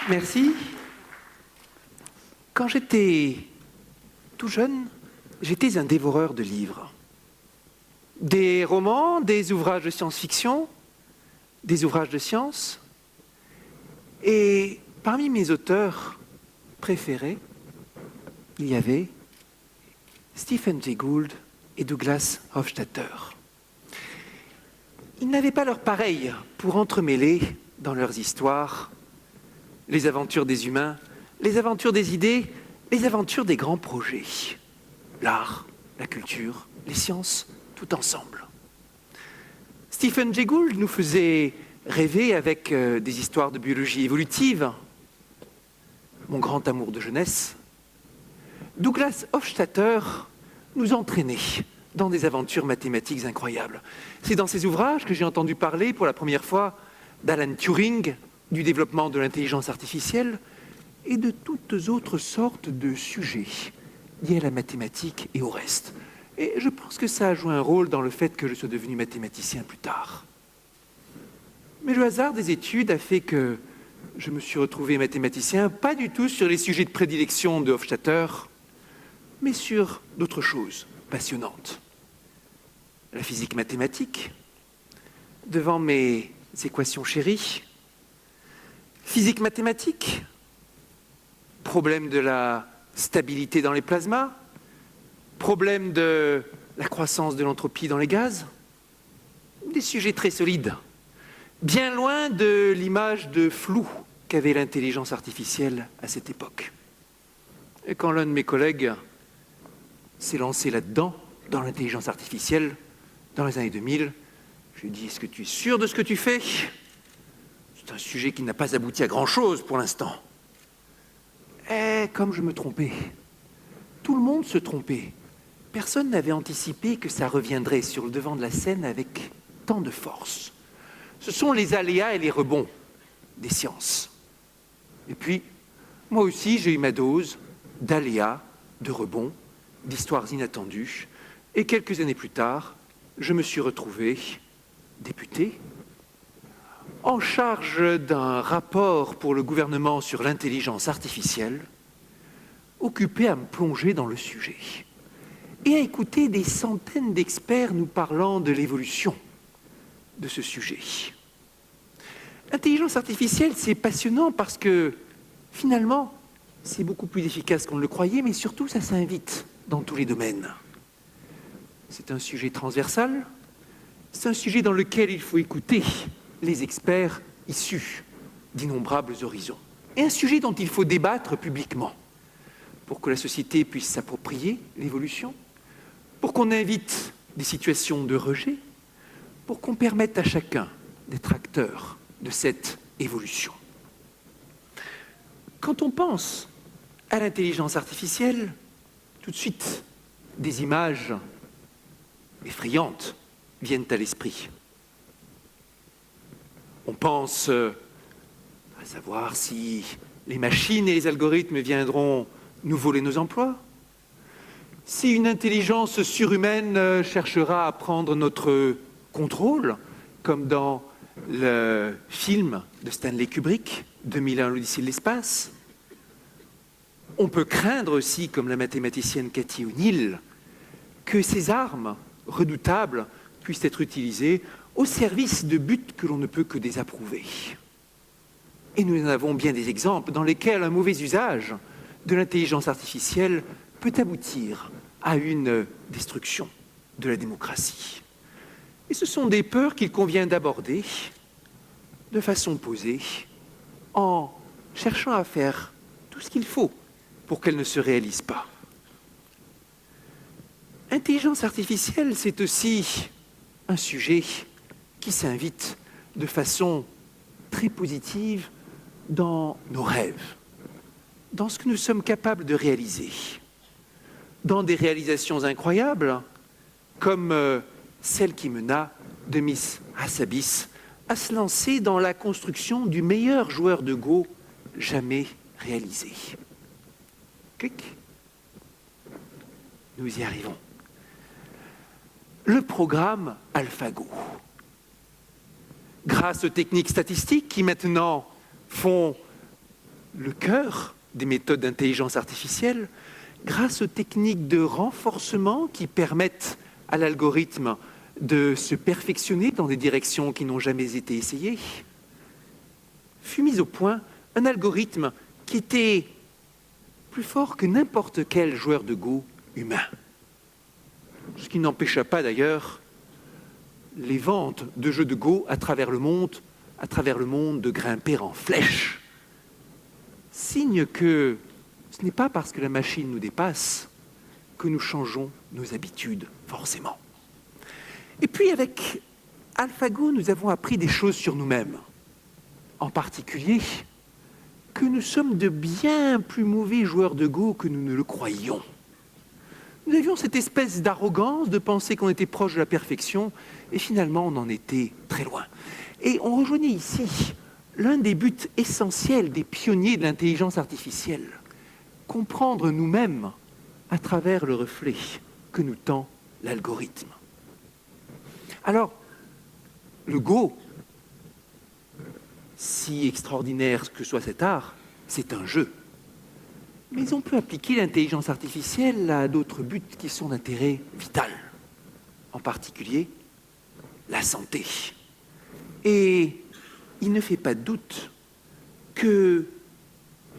Merci. Quand j'étais tout jeune, j'étais un dévoreur de livres. Des romans, des ouvrages de science-fiction, des ouvrages de science. Et parmi mes auteurs préférés, il y avait Stephen Jay Gould et Douglas Hofstadter. Ils n'avaient pas leur pareil pour entremêler dans leurs histoires les aventures des humains, les aventures des idées, les aventures des grands projets. L'art, la culture, les sciences, tout ensemble. Stephen Jay Gould nous faisait rêver avec des histoires de biologie évolutive, mon grand amour de jeunesse. Douglas Hofstadter nous entraînait dans des aventures mathématiques incroyables. C'est dans ses ouvrages que j'ai entendu parler pour la première fois d'Alan Turing, du développement de l'intelligence artificielle et de toutes autres sortes de sujets liés à la mathématique et au reste. Et je pense que ça a joué un rôle dans le fait que je sois devenu mathématicien plus tard. Mais le hasard des études a fait que je me suis retrouvé mathématicien, pas du tout sur les sujets de prédilection de Hofstadter, mais sur d'autres choses passionnantes. La physique mathématique, devant mes équations chéries, physique mathématique, problème de la stabilité dans les plasmas, problème de la croissance de l'entropie dans les gaz, des sujets très solides, bien loin de l'image de flou qu'avait l'intelligence artificielle à cette époque. Et quand l'un de mes collègues s'est lancé là-dedans, dans l'intelligence artificielle, dans les années 2000, je lui ai dit « Est-ce que tu es sûr de ce que tu fais ?» C'est un sujet qui n'a pas abouti à grand-chose pour l'instant. Et comme je me trompais, tout le monde se trompait. Personne n'avait anticipé que ça reviendrait sur le devant de la scène avec tant de force. Ce sont les aléas et les rebonds des sciences. Et puis, moi aussi, j'ai eu ma dose d'aléas, de rebonds, d'histoires inattendues. Et quelques années plus tard, je me suis retrouvé député, en charge d'un rapport pour le gouvernement sur l'intelligence artificielle, occupé à me plonger dans le sujet et à écouter des centaines d'experts nous parlant de l'évolution de ce sujet. L'intelligence artificielle, c'est passionnant parce que, finalement, c'est beaucoup plus efficace qu'on ne le croyait, mais surtout, ça s'invite dans tous les domaines. C'est un sujet transversal, c'est un sujet dans lequel il faut écouter les experts issus d'innombrables horizons. Et un sujet dont il faut débattre publiquement pour que la société puisse s'approprier l'évolution, pour qu'on invite des situations de rejet, pour qu'on permette à chacun d'être acteur de cette évolution. Quand on pense à l'intelligence artificielle, tout de suite, des images effrayantes viennent à l'esprit. On pense à savoir si les machines et les algorithmes viendront nous voler nos emplois, si une intelligence surhumaine cherchera à prendre notre contrôle, comme dans le film de Stanley Kubrick, 2001, l'Odyssée de l'espace. On peut craindre aussi, comme la mathématicienne Cathy O'Neill, que ces armes redoutables puissent être utilisées au service de buts que l'on ne peut que désapprouver. Et nous en avons bien des exemples dans lesquels un mauvais usage de l'intelligence artificielle peut aboutir à une destruction de la démocratie. Et ce sont des peurs qu'il convient d'aborder de façon posée, en cherchant à faire tout ce qu'il faut pour qu'elles ne se réalisent pas. L'intelligence artificielle, c'est aussi un sujet qui s'invite de façon très positive dans nos rêves, dans ce que nous sommes capables de réaliser, dans des réalisations incroyables, comme celle qui mena Demis Hassabis à se lancer dans la construction du meilleur joueur de Go jamais réalisé. Clic. Nous y arrivons. Le programme AlphaGo. Grâce aux techniques statistiques qui maintenant font le cœur des méthodes d'intelligence artificielle grâce aux techniques de renforcement qui permettent à l'algorithme de se perfectionner dans des directions qui n'ont jamais été essayées, fut mis au point un algorithme qui était plus fort que n'importe quel joueur de Go humain. Ce qui n'empêcha pas d'ailleurs les ventes de jeux de Go à travers le monde de grimper en flèche. Signe que ce n'est pas parce que la machine nous dépasse que nous changeons nos habitudes, forcément. Et puis avec AlphaGo, nous avons appris des choses sur nous-mêmes. En particulier, que nous sommes de bien plus mauvais joueurs de Go que nous ne le croyions. Nous avions cette espèce d'arrogance de penser qu'on était proche de la perfection, et finalement on en était très loin. Et on rejoignait ici l'un des buts essentiels des pionniers de l'intelligence artificielle, comprendre nous-mêmes à travers le reflet que nous tend l'algorithme. Alors, le Go, si extraordinaire que soit cet art, c'est un jeu. Mais on peut appliquer l'intelligence artificielle à d'autres buts qui sont d'intérêt vital, en particulier la santé. Et il ne fait pas de doute que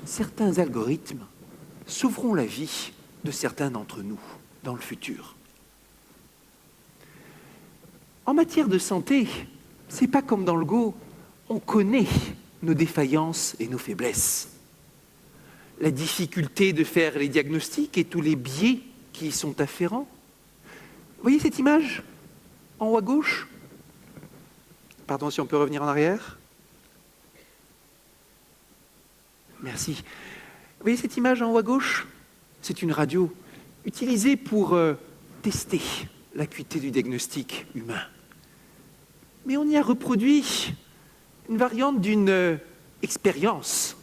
certains algorithmes sauveront la vie de certains d'entre nous dans le futur. En matière de santé, c'est pas comme dans le Go, on connaît nos défaillances et nos faiblesses. La difficulté de faire les diagnostics et tous les biais qui y sont afférents. Vous voyez cette image en haut à gauche? Pardon, si on peut revenir en arrière. Merci. Vous voyez cette image en haut à gauche? C'est une radio utilisée pour tester l'acuité du diagnostic humain. Mais on y a reproduit une variante d'une expérience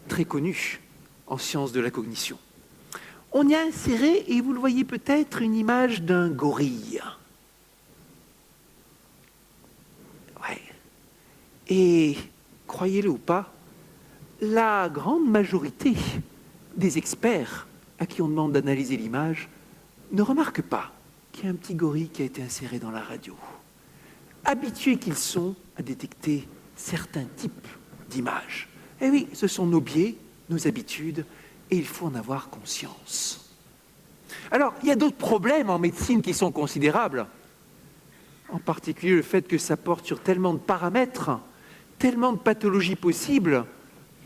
très connue en sciences de la cognition. On y a inséré, et vous le voyez peut-être, une image d'un gorille. Ouais. Et, croyez-le ou pas, la grande majorité des experts à qui on demande d'analyser l'image ne remarquent pas qu'il y a un petit gorille qui a été inséré dans la radio. Habitués qu'ils sont à détecter certains types d'images. Eh oui, ce sont nos biais, nos habitudes, et il faut en avoir conscience. Alors, il y a d'autres problèmes en médecine qui sont considérables. En particulier le fait que ça porte sur tellement de paramètres, tellement de pathologies possibles,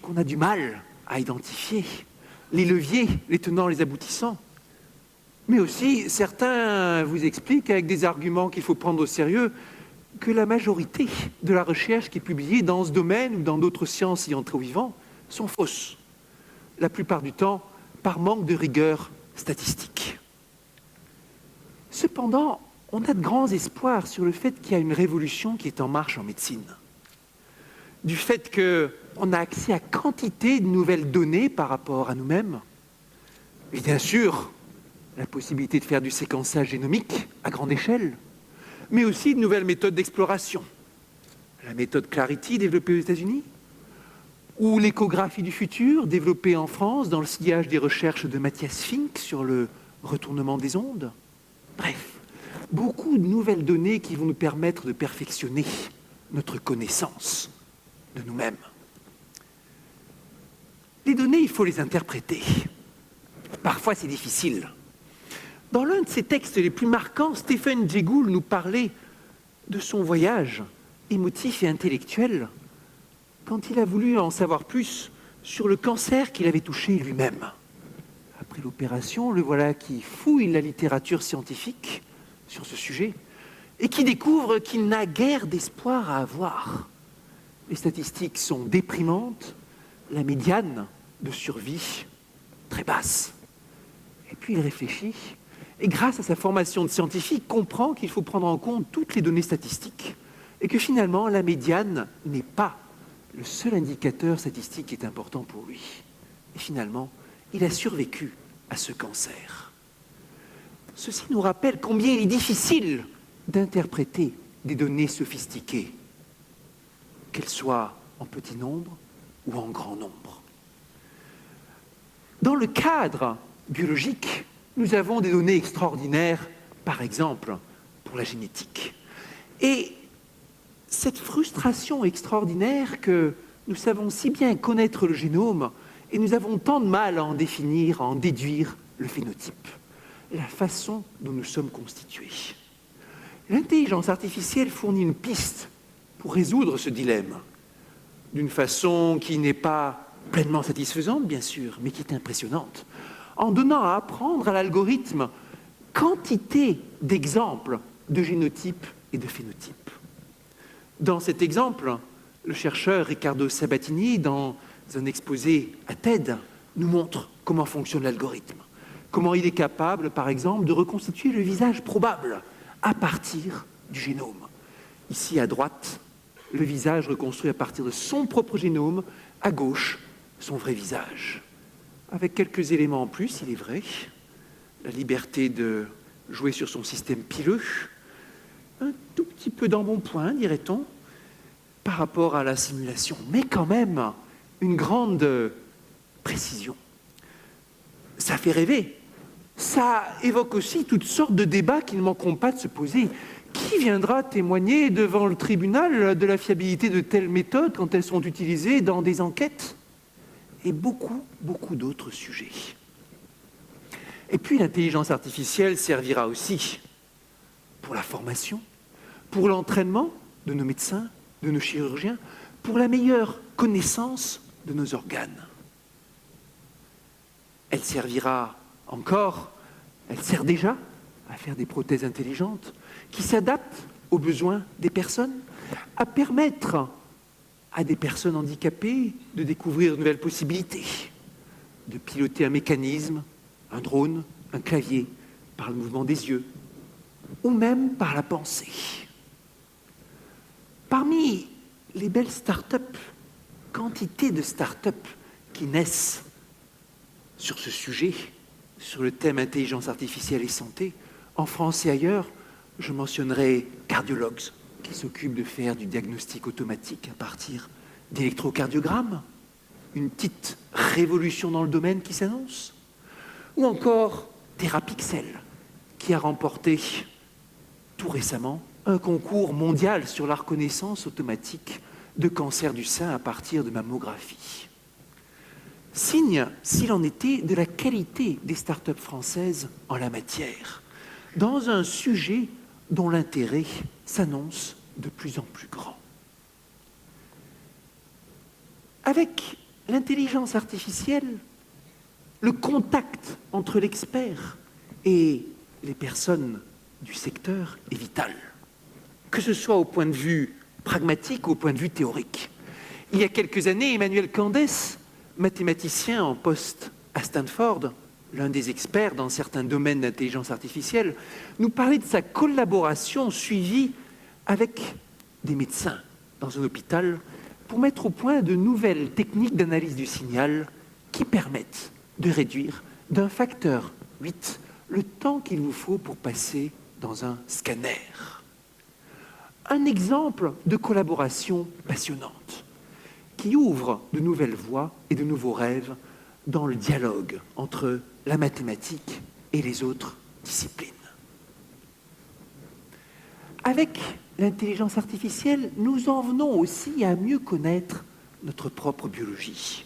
qu'on a du mal à identifier les leviers, les tenants, les aboutissants. Mais aussi, certains vous expliquent avec des arguments qu'il faut prendre au sérieux que la majorité de la recherche qui est publiée dans ce domaine ou dans d'autres sciences ayant trait au vivant sont fausses. La plupart du temps, par manque de rigueur statistique. Cependant, on a de grands espoirs sur le fait qu'il y a une révolution qui est en marche en médecine. Du fait qu'on a accès à quantité de nouvelles données par rapport à nous-mêmes, et bien sûr, la possibilité de faire du séquençage génomique à grande échelle, mais aussi de nouvelles méthodes d'exploration. La méthode Clarity développée aux États-Unis, ou l'échographie du futur développée en France dans le sillage des recherches de Matthias Fink sur le retournement des ondes. Bref, beaucoup de nouvelles données qui vont nous permettre de perfectionner notre connaissance de nous-mêmes. Les données, il faut les interpréter. Parfois, c'est difficile. Dans l'un de ses textes les plus marquants, Stephen Jay Gould nous parlait de son voyage émotif et intellectuel quand il a voulu en savoir plus sur le cancer qu'il avait touché lui-même. Après l'opération, le voilà qui fouille la littérature scientifique sur ce sujet et qui découvre qu'il n'a guère d'espoir à avoir. Les statistiques sont déprimantes, la médiane de survie très basse. Et puis il réfléchit, et grâce à sa formation de scientifique, comprend qu'il faut prendre en compte toutes les données statistiques, et que finalement la médiane n'est pas le seul indicateur statistique qui est important pour lui. Et finalement, il a survécu à ce cancer. Ceci nous rappelle combien il est difficile d'interpréter des données sophistiquées, qu'elles soient en petit nombre ou en grand nombre. Dans le cadre biologique, nous avons des données extraordinaires, par exemple, pour la génétique. Et cette frustration extraordinaire que nous savons si bien connaître le génome et nous avons tant de mal à en définir, à en déduire le phénotype, la façon dont nous sommes constitués. L'intelligence artificielle fournit une piste pour résoudre ce dilemme, d'une façon qui n'est pas pleinement satisfaisante, bien sûr, mais qui est impressionnante, en donnant à apprendre à l'algorithme quantité d'exemples de génotypes et de phénotypes. Dans cet exemple, le chercheur Riccardo Sabatini, dans un exposé à TED, nous montre comment fonctionne l'algorithme, comment il est capable, par exemple, de reconstituer le visage probable à partir du génome. Ici, à droite, le visage reconstruit à partir de son propre génome, à gauche, son vrai visage. Avec quelques éléments en plus, il est vrai, la liberté de jouer sur son système pileux, un tout petit peu d'embonpoint, dirait-on, par rapport à la simulation, mais quand même une grande précision. Ça fait rêver. Ça évoque aussi toutes sortes de débats qui ne manqueront pas de se poser. Qui viendra témoigner devant le tribunal de la fiabilité de telles méthodes quand elles sont utilisées dans des enquêtes ? Et beaucoup d'autres sujets. Et puis l'intelligence artificielle servira aussi pour la formation, pour l'entraînement de nos médecins, de nos chirurgiens, pour la meilleure connaissance de nos organes. Elle servira encore, elle sert déjà à faire des prothèses intelligentes qui s'adaptent aux besoins des personnes, à permettre à des personnes handicapées de découvrir de nouvelles possibilités, de piloter un mécanisme, un drone, un clavier, par le mouvement des yeux, ou même par la pensée. Parmi les belles start-up, quantité de start-up qui naissent sur ce sujet, sur le thème intelligence artificielle et santé, en France et ailleurs, je mentionnerai Cardiologues, qui s'occupe de faire du diagnostic automatique à partir d'électrocardiogrammes, une petite révolution dans le domaine qui s'annonce, ou encore Therapixel, qui a remporté tout récemment un concours mondial sur la reconnaissance automatique de cancer du sein à partir de mammographie. Signe, s'il en était, de la qualité des startups françaises en la matière, dans un sujet dont l'intérêt s'annonce de plus en plus grand. Avec l'intelligence artificielle, le contact entre l'expert et les personnes du secteur est vital, que ce soit au point de vue pragmatique ou au point de vue théorique. Il y a quelques années, Emmanuel Candès, mathématicien en poste à Stanford, l'un des experts dans certains domaines d'intelligence artificielle, nous parlait de sa collaboration suivie avec des médecins dans un hôpital pour mettre au point de nouvelles techniques d'analyse du signal qui permettent de réduire d'un facteur 8 le temps qu'il vous faut pour passer dans un scanner. Un exemple de collaboration passionnante qui ouvre de nouvelles voies et de nouveaux rêves dans le dialogue entre la mathématique et les autres disciplines. Avec l'intelligence artificielle, nous en venons aussi à mieux connaître notre propre biologie.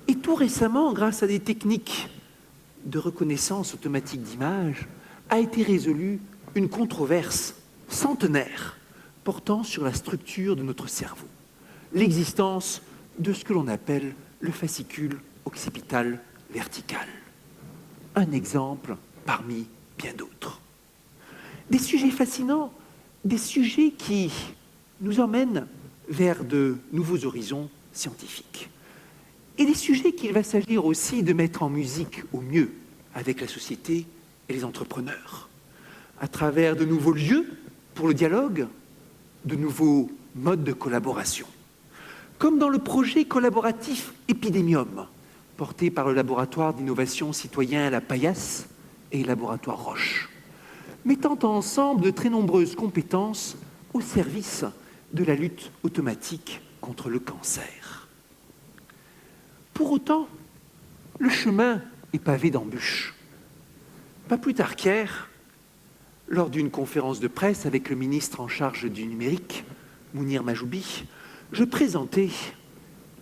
Et tout récemment, grâce à des techniques de reconnaissance automatique d'images, a été résolue une controverse centenaire portant sur la structure de notre cerveau, l'existence de ce que l'on appelle le fascicule occipital vertical. Un exemple parmi bien d'autres. Des sujets fascinants, des sujets qui nous emmènent vers de nouveaux horizons scientifiques. Et des sujets qu'il va s'agir aussi de mettre en musique au mieux avec la société et les entrepreneurs, à travers de nouveaux lieux pour le dialogue, de nouveaux modes de collaboration. Comme dans le projet collaboratif Epidemium, porté par le laboratoire d'innovation citoyen La Paillasse et le laboratoire Roche, mettant ensemble de très nombreuses compétences au service de la lutte automatique contre le cancer. Pour autant, le chemin est pavé d'embûches. Pas plus tard qu'hier, lors d'une conférence de presse avec le ministre en charge du numérique, Mounir Majoubi, je présentais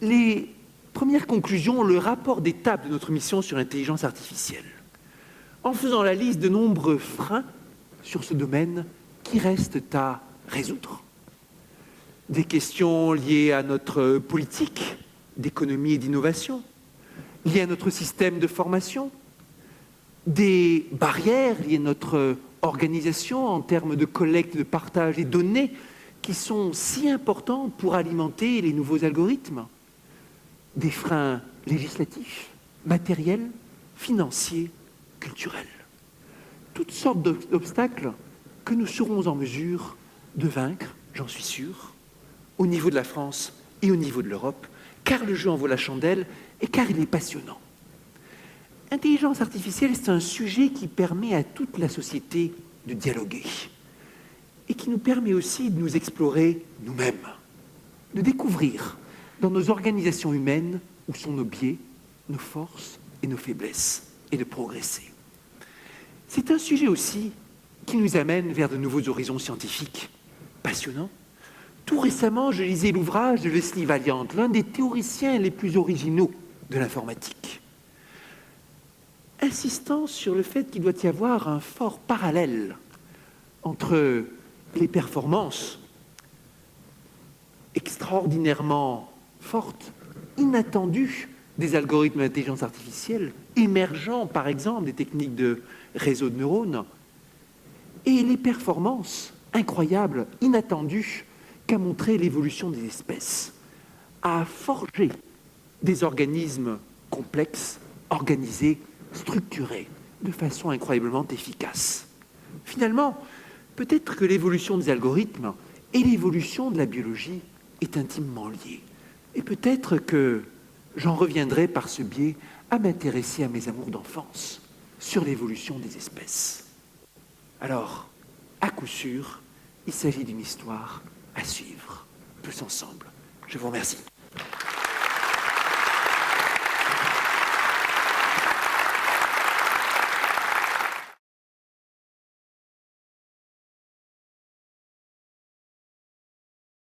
les premières conclusions, le rapport d'étape de notre mission sur l'intelligence artificielle, en faisant la liste de nombreux freins sur ce domaine qui restent à résoudre. Des questions liées à notre politique d'économie et d'innovation, liées à notre système de formation, des barrières liées à notre organisation en termes de collecte, de partage des données qui sont si importants pour alimenter les nouveaux algorithmes, des freins législatifs, matériels, financiers, culturels. Toutes sortes d'obstacles que nous serons en mesure de vaincre, j'en suis sûr, au niveau de la France et au niveau de l'Europe, car le jeu en vaut la chandelle et car il est passionnant. L'intelligence artificielle, c'est un sujet qui permet à toute la société de dialoguer et qui nous permet aussi de nous explorer nous-mêmes, de découvrir dans nos organisations humaines où sont nos biais, nos forces et nos faiblesses, et de progresser. C'est un sujet aussi qui nous amène vers de nouveaux horizons scientifiques passionnants. Tout récemment, je lisais l'ouvrage de Leslie Valiant, l'un des théoriciens les plus originaux de l'informatique, insistant sur le fait qu'il doit y avoir un fort parallèle entre les performances extraordinairement fortes, inattendues des algorithmes d'intelligence artificielle, émergents par exemple des techniques de réseau de neurones, et les performances incroyables, inattendues qu'a montré l'évolution des espèces, à forger des organismes complexes, organisés, structurés, de façon incroyablement efficace. Finalement, peut-être que l'évolution des algorithmes et l'évolution de la biologie est intimement liée. Et peut-être que j'en reviendrai par ce biais à m'intéresser à mes amours d'enfance sur l'évolution des espèces. Alors, à coup sûr, il s'agit d'une histoire à suivre, tous ensemble. Je vous remercie.